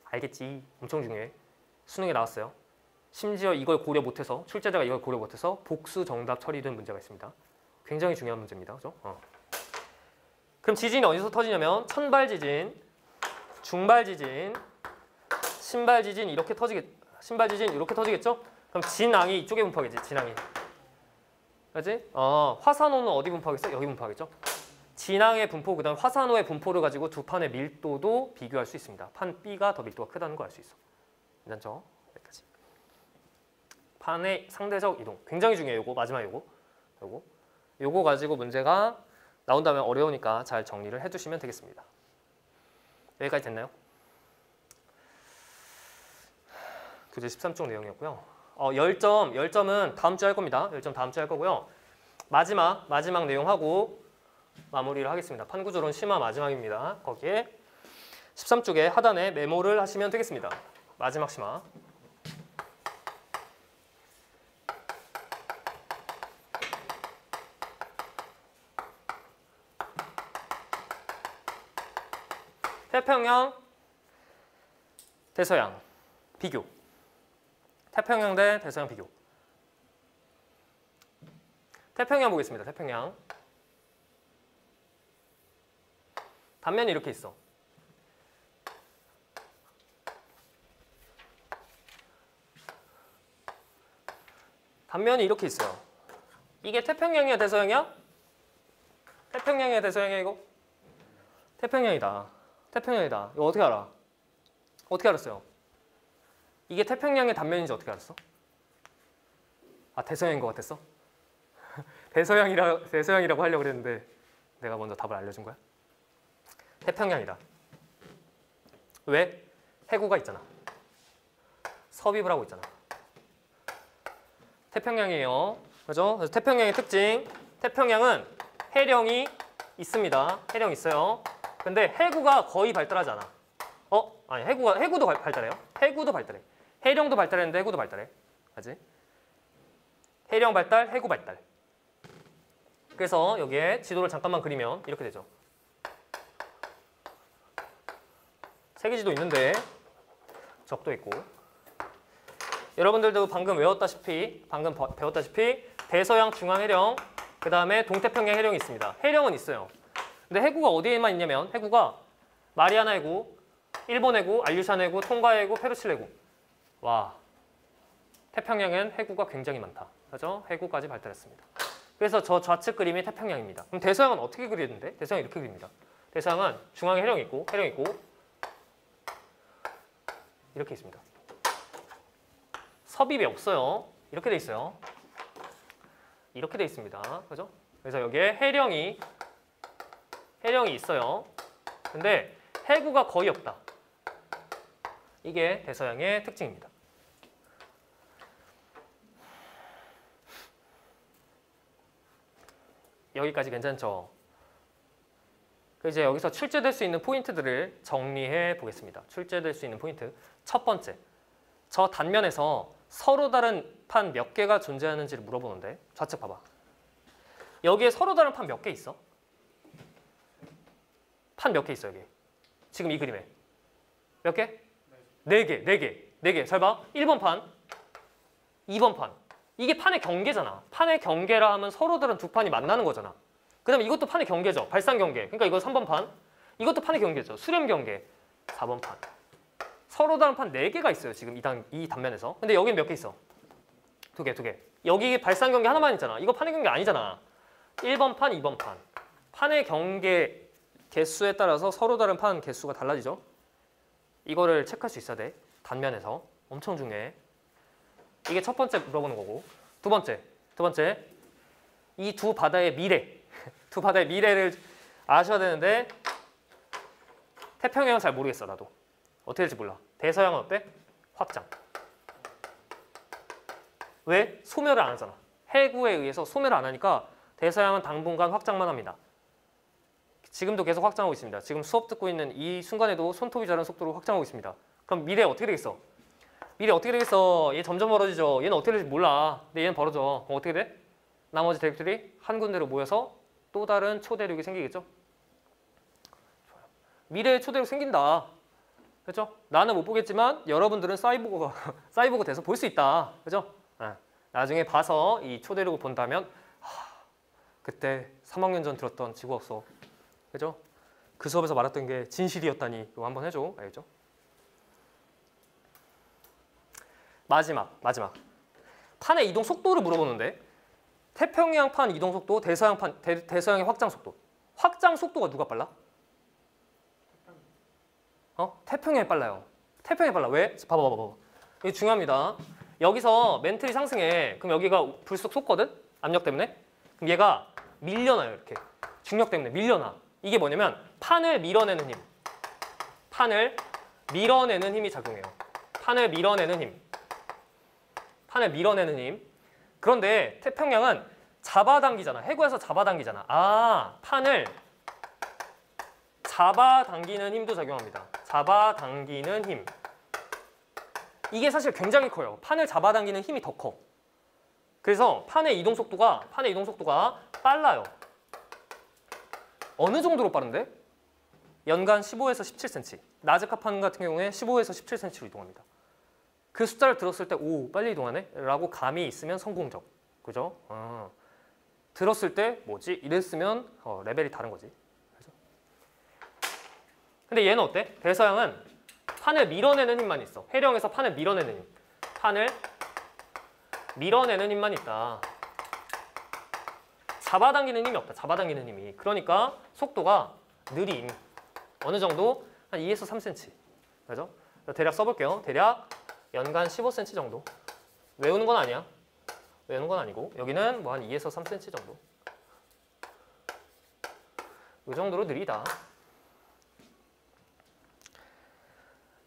알겠지? 엄청 중요해. 수능에 나왔어요. 심지어 이걸 고려 못해서, 출제자가 이걸 고려 못해서 복수 정답 처리된 문제가 있습니다. 굉장히 중요한 문제입니다. 그죠? 그럼 지진이 어디서 터지냐면 천발 지진, 중발 지진, 신발 지진 이렇게 터지겠죠? 그럼 진앙이 이쪽에 분포하겠지. 진앙이. 그렇지? 화산호는 어디 분포하겠어? 여기 분포하겠죠? 진앙의 분포, 그다음 화산호의 분포를 가지고 두 판의 밀도도 비교할 수 있습니다. 판 B가 더 밀도가 크다는 걸 알 수 있어. 괜찮죠? 여기까지. 판의 상대적 이동. 굉장히 중요해요. 요거 마지막 요거 가지고 문제가 나온다면 어려우니까 잘 정리를 해두시면 되겠습니다. 여기까지 됐나요? 교재 13쪽 내용이었고요. 10점은 다음 주에 할 겁니다. 10점 다음 주에 할 거고요. 마지막 내용하고 마무리를 하겠습니다. 판구조론 심화 마지막입니다. 거기에 13쪽에 하단에 메모를 하시면 되겠습니다. 마지막 심화. 태평양, 대서양 비교. 태평양 대 대서양 비교. 태평양 보겠습니다. 태평양. 단면이 이렇게 있어. 단면이 이렇게 있어요. 이게 태평양이야, 대서양이야? 태평양이야, 대서양이야, 이거? 태평양이다. 태평양이다. 이거 어떻게 알아? 어떻게 알았어요? 이게 태평양의 단면인지 어떻게 알았어? 아, 대서양인 것 같았어? 대서양이라고 하려고 그랬는데 내가 먼저 답을 알려준 거야? 태평양이다. 왜? 해구가 있잖아. 섭입을 하고 있잖아. 태평양이에요. 그죠? 그래서 태평양의 특징. 태평양은 해령이 있습니다. 해령이 있어요. 근데 해구가 거의 발달하지 않아. 아니, 해구도 발달해요. 해구도 발달해. 해령도 발달했는데 해구도 발달해. 알지? 해령 발달, 해구 발달. 그래서 여기에 지도를 잠깐만 그리면 이렇게 되죠. 세계지도 있는데 적도 있고. 여러분들도 방금 배웠다시피 대서양 중앙 해령, 그 다음에 동태평양 해령이 있습니다. 해령은 있어요. 근데 해구가 어디에만 있냐면 해구가 마리아나 해구, 일본 해구, 알류샨 해구, 통가 해구, 페루칠 해구. 와, 태평양엔 해구가 굉장히 많다. 그죠? 해구까지 발달했습니다. 그래서 저 좌측 그림이 태평양입니다. 그럼 대서양은 어떻게 그리는데? 대서양은 이렇게 그립니다. 대서양은 중앙에 해령이 있고 이렇게 있습니다. 섭입이 없어요. 이렇게 돼 있어요. 이렇게 돼 있습니다. 그죠? 그래서 여기에 해령이 있어요. 근데 해구가 거의 없다. 이게 대서양의 특징입니다. 여기까지 괜찮죠? 이제 여기서 출제될 수 있는 포인트들을 정리해 보겠습니다. 출제될 수 있는 포인트. 첫 번째, 저 단면에서 서로 다른 판 몇 개가 존재하는지를 물어보는데 좌측 봐봐. 여기에 서로 다른 판 몇 개 있어? 판 몇 개 있어 여기? 지금 이 그림에 몇 개? 4개, 4개, 4개. 잘 봐. 1번 판, 2번 판. 이게 판의 경계잖아. 판의 경계라 하면 서로 다른 두 판이 만나는 거잖아. 그 다음에 이것도 판의 경계죠. 발상 경계. 그러니까 이거 3번 판. 이것도 판의 경계죠. 수렴 경계. 4번 판. 서로 다른 판 4개가 있어요. 지금 이 단면에서. 근데 여긴 몇 개 있어? 2개. 여기 발상 경계 하나만 있잖아. 이거 판의 경계 아니잖아. 1번 판, 2번 판. 판의 경계 개수에 따라서 서로 다른 판 개수가 달라지죠. 이거를 체크할 수 있어야 돼. 단면에서. 엄청 중요해. 이게 첫 번째 물어보는 거고. 두 번째. 이 두 바다의 미래. 두 바다의 미래를 아셔야 되는데 태평양은 잘 모르겠어. 나도. 어떻게 될지 몰라. 대서양은 어때? 확장. 왜? 소멸을 안 하잖아. 해구에 의해서 소멸을 안 하니까 대서양은 당분간 확장만 합니다. 지금도 계속 확장하고 있습니다. 지금 수업 듣고 있는 이 순간에도 손톱이 자라는 속도로 확장하고 있습니다. 그럼 미래 어떻게 되겠어? 얘 점점 벌어지죠. 얘는 어떻게 될지 몰라. 근데 얘는 벌어져. 그럼 어떻게 돼? 나머지 대륙들이 한 군데로 모여서 또 다른 초대륙이 생기겠죠? 미래의 초대륙 생긴다. 그렇죠? 나는 못 보겠지만 여러분들은 사이보그 돼서 볼 수 있다. 그렇죠? 나중에 봐서 이 초대륙을 본다면 그때 3학년 전 들었던 지구학 수업. 그죠? 그 수업에서 말했던 게 진실이었다니 이거 한번 해줘. 알겠죠? 마지막. 판의 이동 속도를 물어보는데 태평양 판 이동 속도, 대서양의 확장 속도. 확장 속도가 누가 빨라? 태평양이 빨라요. 태평양이 빨라. 왜? 봐봐. 이게 중요합니다. 여기서 멘틀이 상승해. 그럼 여기가 불쑥 솟거든? 압력 때문에. 그럼 얘가 밀려나요. 이렇게. 중력 때문에 밀려나. 이게 뭐냐면 판을 밀어내는 힘. 판을 밀어내는 힘이 작용해요. 판을 밀어내는 힘. 그런데 태평양은 잡아당기잖아. 해구에서 잡아당기잖아. 아, 판을 잡아당기는 힘도 작용합니다. 잡아당기는 힘. 이게 사실 굉장히 커요. 판을 잡아당기는 힘이 더 커. 그래서 판의 이동 속도가 빨라요. 어느 정도로 빠른데? 연간 15에서 17cm. 나즈카판 같은 경우에 15에서 17cm로 이동합니다. 그 숫자를 들었을 때 오, 빨리 이동하네? 라고 감이 있으면 성공적. 그죠? 들었을 때 뭐지? 이랬으면 레벨이 다른 거지. 그죠? 근데 얘는 어때? 대서양은 판을 밀어내는 힘만 있어. 해령에서 판을 밀어내는 힘. 판을 밀어내는 힘만 있다. 잡아당기는 힘이 없다. 잡아당기는 힘이. 그러니까 속도가 느림. 어느 정도? 한 2에서 3cm. 그죠? 대략 써볼게요. 대략 연간 15cm 정도. 외우는 건 아니야. 외우는 건 아니고 여기는 뭐 한 2에서 3cm 정도. 이 정도로 느리다.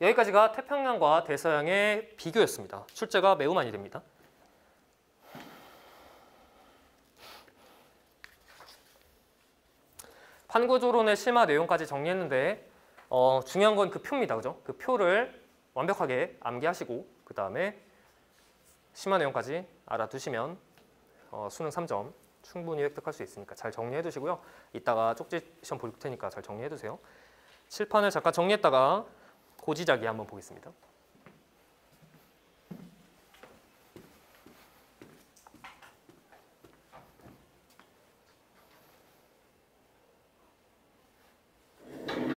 여기까지가 태평양과 대서양의 비교였습니다. 출제가 매우 많이 됩니다. 판구조론의 심화 내용까지 정리했는데 중요한 건 그 표입니다. 그죠? 그 표를 완벽하게 암기하시고 그 다음에 심화 내용까지 알아두시면 수능 3점 충분히 획득할 수 있으니까 잘 정리해 두시고요. 이따가 쪽지 시험 볼 테니까 잘 정리해 두세요. 칠판을 잠깐 정리했다가 고지자기 한번 보겠습니다.